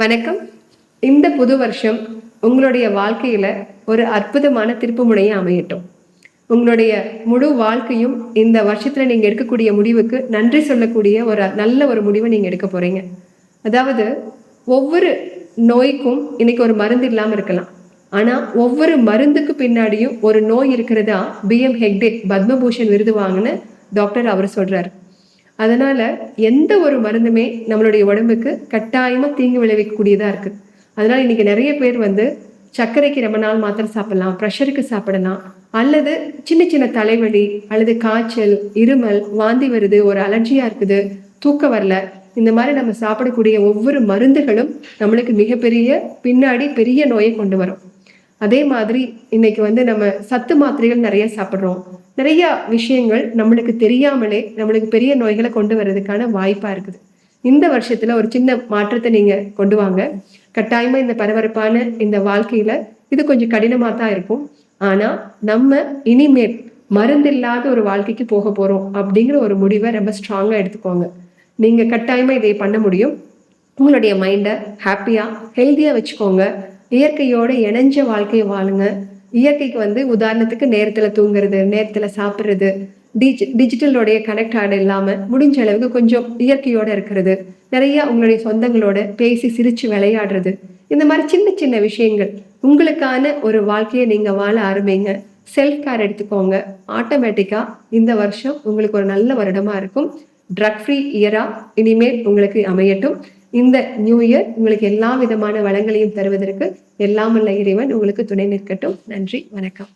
வணக்கம். இந்த புது வருஷம் உங்களுடைய வாழ்க்கையில ஒரு அற்புதமான திருப்பு முனையை அமையட்டும். உங்களுடைய முழு வாழ்க்கையும் இந்த வருஷத்துல நீங்க எடுக்கக்கூடிய முடிவுக்கு நன்றி சொல்லக்கூடிய ஒரு நல்ல ஒரு முடிவை நீங்க எடுக்க போறீங்க. அதாவது ஒவ்வொரு நோய்க்கும் இன்னைக்கு ஒரு மருந்து இல்லாம இருக்கலாம். ஆனா ஒவ்வொரு மருந்துக்கு பின்னாடியும் ஒரு நோய் இருக்கிறதா BM ஹெக்டே பத்மபூஷன் விருது வாங்கின டாக்டர் அவர் சொல்றாரு. அதனால எந்த ஒரு மருந்துமே நம்மளுடைய உடம்புக்கு கட்டாயமா தீங்கு விளைவிக்கக்கூடியதா இருக்கு. அதனால இன்னைக்கு நிறைய பேர் சர்க்கரைக்கு ரொம்ப நாள் மாத்திரை சாப்பிடலாம், ப்ரெஷருக்கு சாப்பிடலாம், அல்லது சின்ன சின்ன தலைவலி அல்லது காய்ச்சல், இருமல், வாந்தி வருது, ஒரு அலர்ஜியா இருக்குது, தூக்கம் வரல, இந்த மாதிரி நம்ம சாப்பிடக்கூடிய ஒவ்வொரு மருந்துகளும் நம்மளுக்கு மிகப்பெரிய பின்னாடி பெரிய நோயை கொண்டு வரும். அதே மாதிரி இன்னைக்கு நம்ம சத்து மாத்திரைகள் நிறைய சாப்பிட்றோம். நிறைய விஷயங்கள் நம்மளுக்கு தெரியாமலே நம்மளுக்கு பெரிய நோய்களை கொண்டு வர்றதுக்கான வாய்ப்பா இருக்குது. இந்த வருஷத்துல ஒரு சின்ன மாற்றத்தை நீங்க கொண்டு வாங்க. கட்டாயமா இந்த பரபரப்பான இந்த வாழ்க்கையில இது கொஞ்சம் கடினமா தான் இருக்கும். ஆனா நம்ம இனிமேல் மருந்தில்லாத ஒரு வாழ்க்கைக்கு போக போறோம் அப்படிங்கிற ஒரு முடிவை ரொம்ப ஸ்ட்ராங்கா எடுத்துக்கோங்க. நீங்க கட்டாயமா இதை பண்ண முடியும். உங்களுடைய மைண்டை ஹாப்பியா ஹெல்த்தியா வச்சுக்கோங்க. இயற்கையோட இணைஞ்ச வாழ்க்கையை வாழுங்க. இயற்கைக்கு உதாரணத்துக்கு நேரத்துல தூங்குறது, நேரத்துல சாப்பிட்றது, டிஜிட்டலோடைய கனெக்ட் ஆட இல்லாம முடிஞ்ச அளவுக்கு கொஞ்சம் இயற்கையோட இருக்கிறது, நிறைய உங்களுடைய சொந்தங்களோட பேசி சிரிச்சு விளையாடுறது, இந்த மாதிரி சின்ன சின்ன விஷயங்கள் உங்களுக்கான ஒரு வாழ்க்கையை நீங்க வாழ ஆரம்பிங்க. செல்ஃப் கேர் எடுத்துக்கோங்க. ஆட்டோமேட்டிக்கா இந்த வருஷம் உங்களுக்கு ஒரு நல்ல வருடமா இருக்கும். ட்ரக் ஃப்ரீ இயரா இனிமேல் உங்களுக்கு அமையட்டும். இந்த நியூ இயர் உங்களுக்கு எல்லா விதமான வளங்களையும் தருவதற்கு எல்லாம் உள்ள இறைவன் உங்களுக்கு துணை நிற்கட்டும். நன்றி, வணக்கம்.